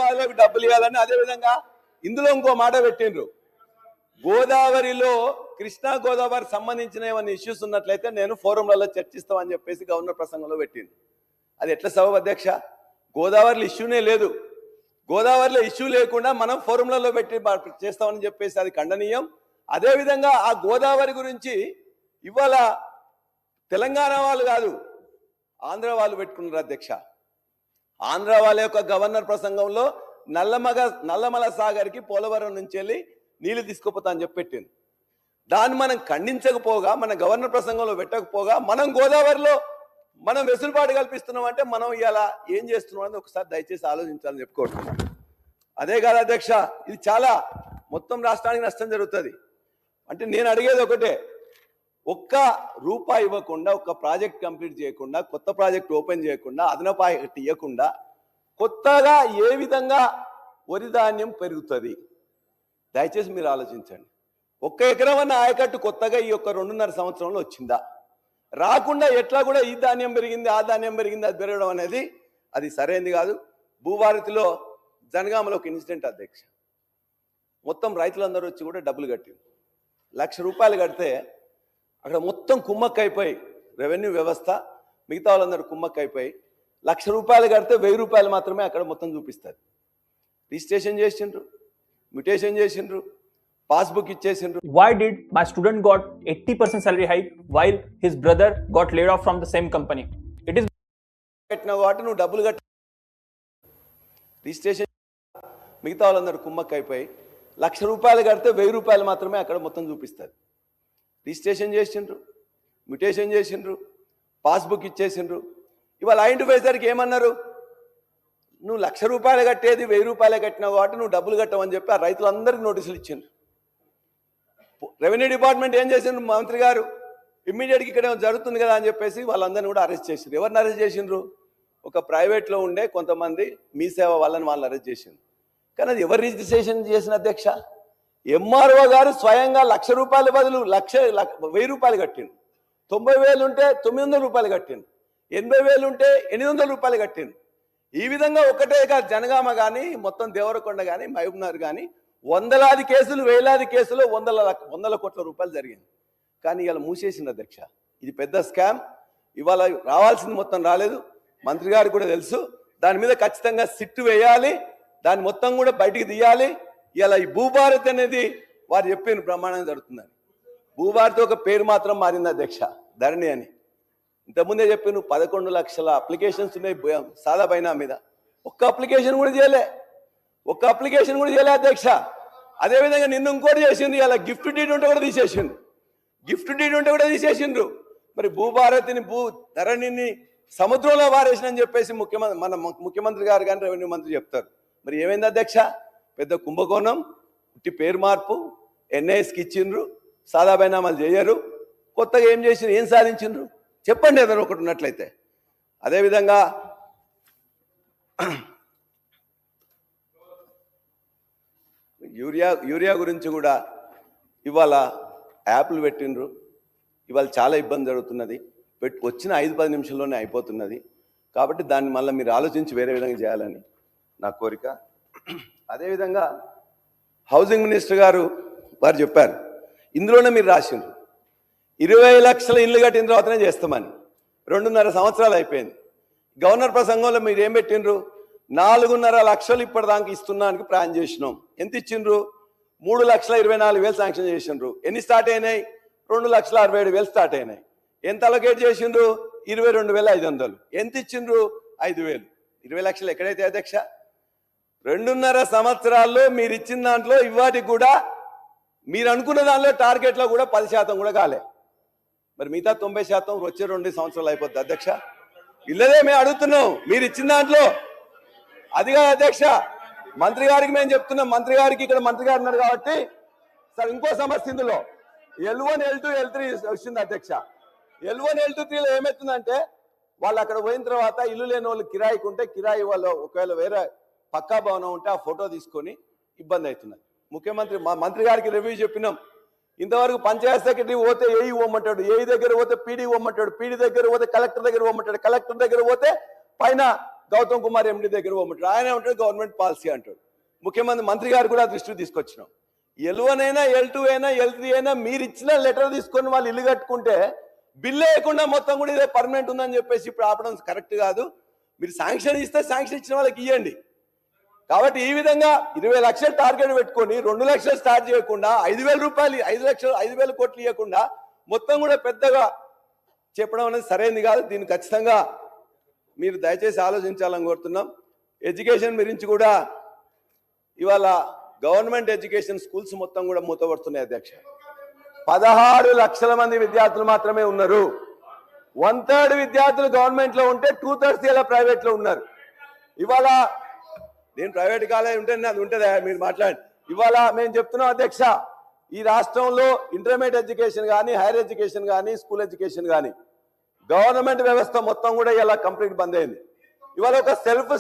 నిర్మాణాలకు డబ్బులు ఇవ్వాలని. అదేవిధంగా ఇందులో ఇంకో మాట పెట్టిండ్రు, గోదావరిలో కృష్ణా గోదావరి సంబంధించిన ఏమైనా ఇష్యూస్ ఉన్నట్లయితే నేను ఫోరంలలో చర్చిస్తామని చెప్పేసి గవర్నర్ ప్రసంగంలో పెట్టింది. అది ఎట్లా సబబు అధ్యక్ష? గోదావరిలో ఇష్యూనే లేదు. గోదావరిలో ఇష్యూ లేకుండా మనం ఫోరంలలో పెట్టి చేస్తామని చెప్పేసి అది ఖండనీయం. అదేవిధంగా ఆ గోదావరి గురించి ఇవాళ తెలంగాణ వాళ్ళు కాదు, ఆంధ్ర వాళ్ళు పెట్టుకున్నారు అధ్యక్ష. ఆంధ్ర వాళ్ళ యొక్క గవర్నర్ ప్రసంగంలో నల్లమల సాగర్కి పోలవరం నుంచి వెళ్ళి నీళ్లు తీసుకుపోతా అని చెప్పి పెట్టింది. దాన్ని మనం ఖండించకపోగా, మన గవర్నర్ ప్రసంగంలో పెట్టకపోగా మనం గోదావరిలో మనం వెసులుబాటు కల్పిస్తున్నాం అంటే మనం ఇలా ఏం చేస్తున్నాం అనేది ఒకసారి దయచేసి ఆలోచించాలని చెప్పుకోవట్లేదు. అదే కాదు అధ్యక్ష, ఇది చాలా మొత్తం రాష్ట్రానికి నష్టం జరుగుతుంది. అంటే నేను అడిగేది ఒకటే, ఒక్క రూపాయి ఇవ్వకుండా, ఒక్క ప్రాజెక్ట్ కంప్లీట్ చేయకుండా, కొత్త ప్రాజెక్ట్ ఓపెన్ చేయకుండా, అదనపు ఇవ్వకుండా కొత్తగా ఏ విధంగా వరి ధాన్యం పెరుగుతుంది దయచేసి మీరు ఆలోచించండి. ఒక్క ఎకరం అన్న ఆయకట్టు కొత్తగా ఈ యొక్క 2.5 సంవత్సరంలో వచ్చిందా? రాకుండా ఎట్లా కూడా ఈ ధాన్యం పెరిగింది, ఆ ధాన్యం పెరిగింది, అది పెరగడం అనేది అది సరైనది కాదు. భూభారతిలో జనగామలో ఒక ఇన్సిడెంట్ అధ్యక్ష, మొత్తం రైతులందరూ వచ్చి కూడా డబ్బులు కట్టింది. 1,00,000 రూపాయలు కడితే అక్కడ మొత్తం కుమ్మక్కైపోయి రెవెన్యూ వ్యవస్థ మిగతా వాళ్ళందరూ కుమ్మక్కైపోయి 1,00,000 రూపాయలు కడితే 1,000 రూపాయలు మాత్రమే అక్కడ మొత్తం చూపిస్తారు. రిజిస్ట్రేషన్ చేసిండ్రు, మ్యూటేషన్ చేసిండ్రు, passbook ఇచ్చేసిండ్రు. Why did my student got 80% salary hike while his brother got laid off from the same company? It is కట్టిన వాటి నువ్వు డబ్బులు కట్టి రిజిస్ట్రేషన్ మిగతా వాళ్ళందరూ కుమ్మక్కైపోయి 1,00,000 రూపాయలు కడితే 1,000 రూపాయలు మాత్రమే అక్కడ మొత్తం చూపిస్తారు. రిజిస్ట్రేషన్ చేసిండ్రు, మ్యూటేషన్ చేసిండ్రు, పాస్బుక్ ఇచ్చేసిండ్రు. ఇవాళ ఐడెంటిఫై సరికి ఏమన్నారు, నువ్వు 1,00,000 రూపాయలు కట్టేది 1,000 రూపాయలు కట్టిన వాటి నువ్వు డబ్బులు కట్టమని చెప్పి ఆ రైతులందరికీ నోటీసులు ఇచ్చిండ్రు. రెవెన్యూ డిపార్ట్మెంట్ ఏం చేసిండ్రు, మంత్రి గారు ఇమ్మీడియట్గా ఇక్కడ జరుగుతుంది కదా అని చెప్పేసి వాళ్ళందరినీ కూడా అరెస్ట్ చేసిండ్రు. ఎవరిని అరెస్ట్ చేసిండ్రు? ఒక ప్రైవేట్లో ఉండే కొంతమంది మీ సేవ వాళ్ళని అరెస్ట్ చేసిండ్రు. కానీ అది ఎవరు రిజిస్ట్రేషన్ చేసిన అధ్యక్ష? ఎంఆర్ఓ గారు స్వయంగా 1,00,000 రూపాయల బదులు 1,000 రూపాయలు కట్టిండు. 90,000 ఉంటే 900 రూపాయలు కట్టిండు. 80,000 ఉంటే 800 రూపాయలు కట్టిండు. ఈ విధంగా ఒకటే కాదు, జనగామ కానీ మొత్తం దేవరకొండ కానీ మహబూబ్నగర్ కానీ వందలాది కేసులు, వేలాది కేసులు, వందల కోట్ల రూపాయలు జరిగింది. కానీ ఇవాళ మూసేసింది అధ్యక్ష. ఇది పెద్ద స్కామ్. ఇవాళ రావాల్సింది మొత్తం రాలేదు, మంత్రి గారికి కూడా తెలుసు. దాని మీద ఖచ్చితంగా సిట్టు వేయాలి, దాన్ని మొత్తం కూడా బయటికి తీయాలి. ఇలా ఈ భూభారతి అనేది వారు చెప్పిన ప్రమాణం జరుగుతుందని. భూభారతి ఒక పేరు మాత్రం మారింది అధ్యక్ష, ధరణి అని. ఇంతకుముందే చెప్పిన 11 లక్షల అప్లికేషన్స్ ఉన్నాయి సాదా బైనా మీద. ఒక్క అప్లికేషన్ కూడా చేయలే అధ్యక్ష. అదేవిధంగా నిన్న ఇంకోటి చేసింది, ఇలా గిఫ్ట్ డీడ్ ఉంటే కూడా తీసేసిండ్రు. మరి భూభారతిని ధరణిని సముద్రంలో వారేసినని చెప్పేసి ముఖ్యమంత్రి గారు కానీ రెవెన్యూ మంత్రి చెప్తారు. మరి ఏమైంది అధ్యక్ష? పెద్ద కుంభకోణం, ఉట్టి పేరు మార్పు, ఎన్ఐఎస్కి ఇచ్చిండ్రు, సాదా బైనామాలు చేయరు. కొత్తగా ఏం చేసిండ్రు, ఏం సాధించిండ్రు చెప్పండి ఏదైనా ఒకటి ఉన్నట్లయితే. అదేవిధంగా యూరియా గురించి కూడా ఇవాళ యాప్లు పెట్టిండ్రు. ఇవాళ చాలా ఇబ్బంది జరుగుతున్నది. వచ్చిన 5-10 నిమిషాల్లోనే అయిపోతున్నది. కాబట్టి దాన్ని మళ్ళీ మీరు ఆలోచించి వేరే విధంగా చేయాలని నా కోరిక. అదేవిధంగా హౌసింగ్ మినిస్టర్ గారు వారు చెప్పారు, ఇందులోనే మీరు రాసిండ్రు 20 లక్షల ఇల్లు కట్టిన తర్వాతనే చేస్తామని. 2.5 సంవత్సరాలు అయిపోయింది. గవర్నర్ ప్రసంగంలో మీరు ఏం పెట్టిండ్రు? 4.5 లక్షలు ఇప్పటిదాకా ఇస్తున్నానికి ప్లాన్ చేసినాం. ఎంత ఇచ్చిండ్రు? 3,24,000 శాంక్షన్ చేసిండ్రు. ఎన్ని స్టార్ట్ అయినాయి? 2,67,000 స్టార్ట్ అయినాయి. ఎంత అలొకేట్ చేసిండ్రు? 22,500. ఎంత ఇచ్చిండ్రు? 5,000. 20 లక్షలు ఎక్కడైతే అధ్యక్ష? 2.5 సంవత్సరాల్లో మీరు ఇచ్చిన దాంట్లో ఇవాటికి కూడా మీరు అనుకున్న దానిలో టార్గెట్లో కూడా 10% కూడా కాలే. మరి మిగతా 90% వచ్చే 2 సంవత్సరాలు అయిపోద్ది అధ్యక్ష. ఇల్లదే మేము అడుగుతున్నాం, మీరు ఇచ్చిన దాంట్లో అదిగా అధ్యక్ష. మంత్రి గారికి మేము చెప్తున్నాం, మంత్రి గారికి ఇక్కడ మంత్రి గారు ఉన్నారు కాబట్టి సార్ ఇంకో సమస్య ఇందులో L1, L2, L3 వచ్చింది అధ్యక్ష. L1, L2, 3లో ఏమవుతుందంటే వాళ్ళు అక్కడ పోయిన తర్వాత ఇల్లు లేని వాళ్ళు కిరాయికి ఉంటే కిరాయి వాళ్ళు ఒకవేళ వేరే పక్కా భవనం ఉంటే ఆ ఫోటో తీసుకొని ఇబ్బంది అవుతున్నది. మంత్రి గారికి రివ్యూ చెప్పినాం. ఇంతవరకు పంచాయత్ సెక్రటరీ పోతే ఏఈ ఇవ్వమంటాడు, ఏఈ దగ్గర పోతే పీడీ ఇవ్వమంటాడు, పీడీ దగ్గర పోతే కలెక్టర్ దగ్గర ఇవ్వమంటాడు, కలెక్టర్ దగ్గర పోతే పైన గౌతమ్ కుమార్ ఎండి దగ్గర పోమంటాడు. ఆయన ఏమంటాడు గవర్నమెంట్ పాలసీ అంటాడు. మంత్రి గారు కూడా దృష్టికి తీసుకొచ్చినాం. L1 అయినా L2 అయినా L3 అయినా మీరు ఇచ్చిన లెటర్ తీసుకొని వాళ్ళు ఇల్లు కట్టుకుంటే బిల్లు వేయకుండా మొత్తం కూడా ఇదే పర్మనెంట్ ఉందని చెప్పేసి ఇప్పుడు ఆపడం కరెక్ట్ కాదు. మీరు శాంక్షన్ ఇస్తే శాంక్షన్ ఇచ్చిన వాళ్ళకి ఇవ్వండి. కాబట్టి ఈ విధంగా 20 లక్షలు టార్గెట్ పెట్టుకొని 2 లక్షలు స్టార్ట్ చేయకుండా 5,000 రూపాయలు 5,000 కోట్లు ఇవ్వకుండా మొత్తం కూడా పెద్దగా చెప్పడం అనేది సరైనది కాదు. దీన్ని ఖచ్చితంగా మీరు దయచేసి ఆలోచించాలని కోరుతున్నాం. ఎడ్యుకేషన్ గురించి కూడా ఇవాళ గవర్నమెంట్ ఎడ్యుకేషన్ స్కూల్స్ మొత్తం కూడా మూతపడుతున్నాయి అధ్యక్ష. 16 లక్షల మంది విద్యార్థులు మాత్రమే ఉన్నారు. 1/3 విద్యార్థులు గవర్నమెంట్ లో ఉంటే 2/3 ఇలా ప్రైవేట్ లో ఉన్నారు. ఇవాళ నేను ప్రైవేట్ కాలేజ్ ఉంటే అది ఉంటుందా మీరు మాట్లాడండి. ఇవాళ మేము చెప్తున్నాం అధ్యక్ష, ఈ రాష్ట్రంలో ఇంటర్మీడియట్ ఎడ్యుకేషన్ కానీ హైయర్ ఎడ్యుకేషన్ కానీ స్కూల్ ఎడ్యుకేషన్ కానీ గవర్నమెంట్ వ్యవస్థ మొత్తం కూడా ఇలా కంప్లీట్ బంద్ అయింది. ఇవాళ ఒక సెల్ఫ్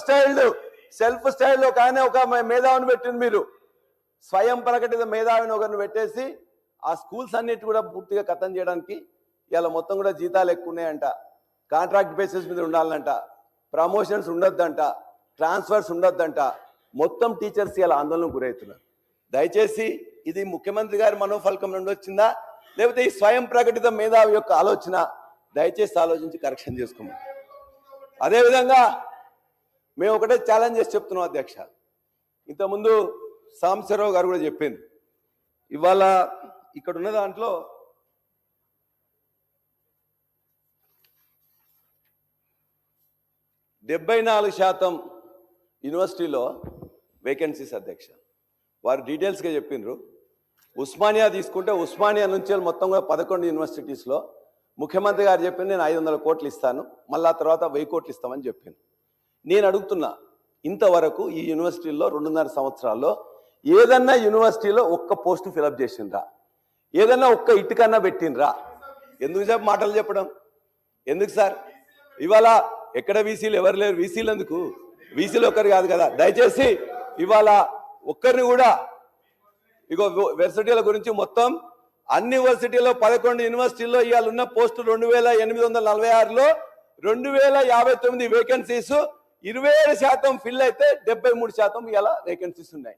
స్టైల్ ఒక ఆయన ఒక మేధావిని పెట్టింది. మీరు స్వయం ప్రకటిత మేధావిని ఒకరిని పెట్టేసి ఆ స్కూల్స్ అన్నిటి కూడా పూర్తిగా ఖతం చేయడానికి ఇలా మొత్తం కూడా జీతాలు ఎక్కువ ఉన్నాయంట, కాంట్రాక్ట్ బేసిస్ మీద ఉండాలంట, ప్రమోషన్స్ ఉండొద్దంట, ట్రాన్స్ఫర్స్ ఉండొద్దంట. మొత్తం టీచర్స్ ఇలా ఆందోళనకు గురవుతున్నారు. దయచేసి ఇది ముఖ్యమంత్రి గారి మనోఫలకం నుండి వచ్చిందా లేకపోతే ఈ స్వయం ప్రకటిత మేధావి యొక్క ఆలోచన? దయచేసి ఆలోచించి కరెక్షన్ చేసుకోమని. అదేవిధంగా మేము ఒకటే ఛాలెంజ్ చేసి చెప్తున్నాం అధ్యక్ష. ఇంతకుముందు సాంబశివరావు గారు కూడా చెప్పింది. ఇవాళ ఇక్కడ ఉన్న దాంట్లో 74% యూనివర్సిటీలో వేకెన్సీస్ అధ్యక్ష. వారు డీటెయిల్స్గా చెప్పిండ్రు. ఉస్మానియా తీసుకుంటే ఉస్మానియా నుంచి మొత్తం కూడా 11 యూనివర్సిటీస్లో ముఖ్యమంత్రి గారు చెప్పింది నేను 500 కోట్లు ఇస్తాను, మళ్ళీ ఆ తర్వాత 1000 కోట్లు ఇస్తామని చెప్పింది. నేను అడుగుతున్నా, ఇంతవరకు ఈ యూనివర్సిటీల్లో 2.5 సంవత్సరాల్లో ఏదన్నా యూనివర్సిటీలో ఒక్క పోస్టు ఫిలప్ చేసిండ్రా? ఏదన్నా ఒక్క ఇటుకన్నా పెట్టిండ్రా? ఎందుకు సార్ మాటలు చెప్పడం ఎందుకు సార్? ఇవాళ ఎక్కడ వీసీలు ఎవరు లేరు. వీసీలు ఎందుకు? వీసీలు ఒక్కరు కాదు కదా. దయచేసి ఇవాళ ఒక్కరిని కూడా ఇగో యూనివర్సిటీల గురించి మొత్తం అన్ని యూనివర్సిటీలో 11 యూనివర్సిటీల్లో ఇవాళ ఉన్న పోస్టులు 2,846లో 2,059 వేకెన్సీస్ 27% ఫిల్ అయితే 73% ఇవాళ వేకెన్సీస్ ఉన్నాయి.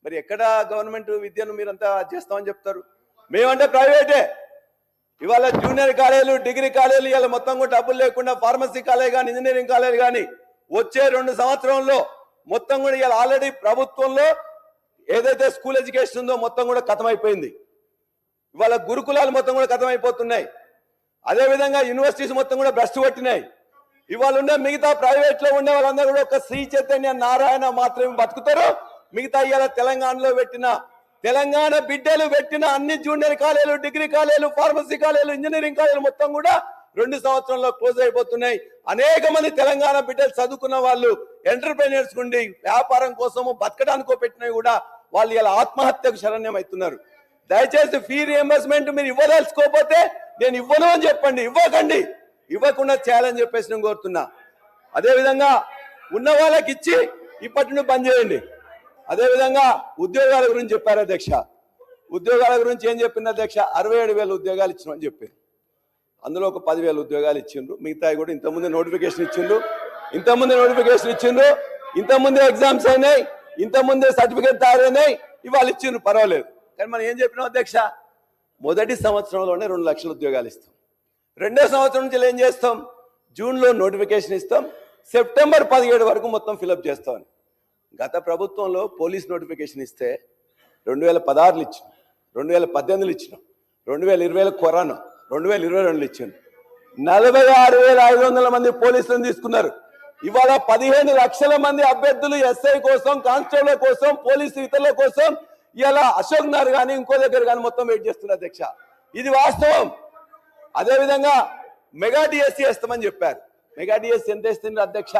మరి ఎక్కడ గవర్నమెంట్ విద్యను మీరంతా చేస్తామని చెప్తారు? మేమంటే ప్రైవేటే. ఇవాళ జూనియర్ కాలేజీలు డిగ్రీ కాలేజీలు ఇవాళ మొత్తం కూడా డబ్బులు లేకుండా ఫార్మసీ కాలేజ్ కానీ ఇంజనీరింగ్ కాలేజ్ కానీ వచ్చే 2 సంవత్సరంలో మొత్తం కూడా ఇవాళ ఆల్రెడీ ప్రభుత్వంలో ఏదైతే స్కూల్ ఎడ్యుకేషన్ ఉందో మొత్తం కూడా ఖతమైపోయింది. ఇవాళ గురుకులాలు మొత్తం కూడా ఖతమైపోతున్నాయి. అదేవిధంగా యూనివర్సిటీస్ మొత్తం కూడా భ్రష్టు పట్టినాయి. ఇవాళ ఉండే మిగతా ప్రైవేట్ లో ఉండే వాళ్ళందరూ కూడా ఒక శ్రీ చైతన్య నారాయణ మాత్రమే బతుకుతారు. మిగతా ఇవాళ తెలంగాణలో తెలంగాణ బిడ్డలు పెట్టిన అన్ని జూనియర్ కాలేజీలు డిగ్రీ కాలేజీలు ఫార్మసీ కాలేజీలు ఇంజనీరింగ్ కాలేజీలు మొత్తం కూడా 2 సంవత్సరంలో క్లోజ్ అయిపోతున్నాయి. అనేక మంది తెలంగాణ బిడ్డలు చదువుకున్న వాళ్ళు ఎంటర్ప్రెన్యూర్స్ ఉండి వ్యాపారం కోసము బతకడానికో పెట్టినవి కూడా వాళ్ళు ఇలా ఆత్మహత్యకు శరణ్యం అవుతున్నారు. దయచేసి ఫీ రియంబర్స్మెంట్ మీరు ఇవ్వదలుచుకోకపోతే నేను ఇవ్వను అని చెప్పండి. ఇవ్వకండి, ఇవ్వకుండా చేయాలని చెప్పేసి నేను కోరుతున్నా. అదేవిధంగా ఉన్న వాళ్ళకి ఇచ్చి ఇప్పటి నుండి బంద్ చేయండి. అదేవిధంగా ఉద్యోగాల గురించి చెప్పారు అధ్యక్ష. ఉద్యోగాల గురించి ఏం చెప్పింది అధ్యక్ష? 67,000 ఉద్యోగాలు ఇచ్చినామని చెప్పారు. అందులో ఒక 10,000 ఉద్యోగాలు ఇచ్చిండ్రు. మిగతాయి కూడా ఇంతకుముందే నోటిఫికేషన్ ఇచ్చిండ్రు. ఇంతకుముందే ఎగ్జామ్స్ అయినాయి, ఇంతకుముందే సర్టిఫికేట్ తయారైనాయి, ఇవాళ ఇచ్చిండ్రు, పర్వాలేదు. కానీ మనం ఏం చెప్పినాం అధ్యక్ష? మొదటి సంవత్సరంలోనే 2 లక్షల ఉద్యోగాలు ఇస్తాం. రెండో సంవత్సరం నుంచి ఏం చేస్తాం? జూన్లో నోటిఫికేషన్ ఇస్తాం, సెప్టెంబర్ 17 వరకు మొత్తం ఫిలప్ చేస్తాం. గత ప్రభుత్వంలో పోలీస్ నోటిఫికేషన్ ఇస్తే 2016 ఇచ్చినాం, 2018 ఇచ్చినాం, 2020 కరోనా, 2022 ఇచ్చింది. 46,500 మంది పోలీసులను తీసుకున్నారు. ఇవాళ 15 లక్షల మంది అభ్యర్థులు ఎస్ఐ కోసం, కానిస్టేబుల్ కోసం, పోలీసు ఇతరుల కోసం ఇలా అశోక్ నగర్ కానీ ఇంకో దగ్గర కానీ మొత్తం వెయిట్ చేస్తున్నారు అధ్యక్ష. ఇది వాస్తవం. అదేవిధంగా మెగా డిఎస్సీ వేస్తామని చెప్పారు. మెగా డిఎస్సీ ఎంత ఇస్తుంది అధ్యక్ష?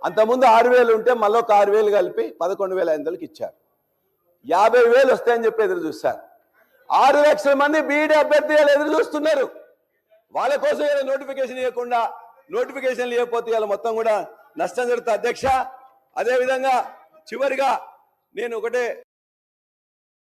అంతకుముందు 6,000 ఉంటే మళ్ళీ ఒక 6,000 కలిపి 11,500కి ఇచ్చారు. 50,000 వస్తాయని చెప్పి ఎదురు చూస్తారు. 6 లక్షల మంది బీఈడీ అభ్యర్థులు ఎదురు చూస్తున్నారు. వాళ్ళ కోసం ఇలా నోటిఫికేషన్ ఇవ్వకుండా, నోటిఫికేషన్ ఇవ్వకపోతే ఇలా మొత్తం కూడా నష్టం జరుగుతుంది అధ్యక్ష. అదేవిధంగా చివరిగా నేను ఒకటే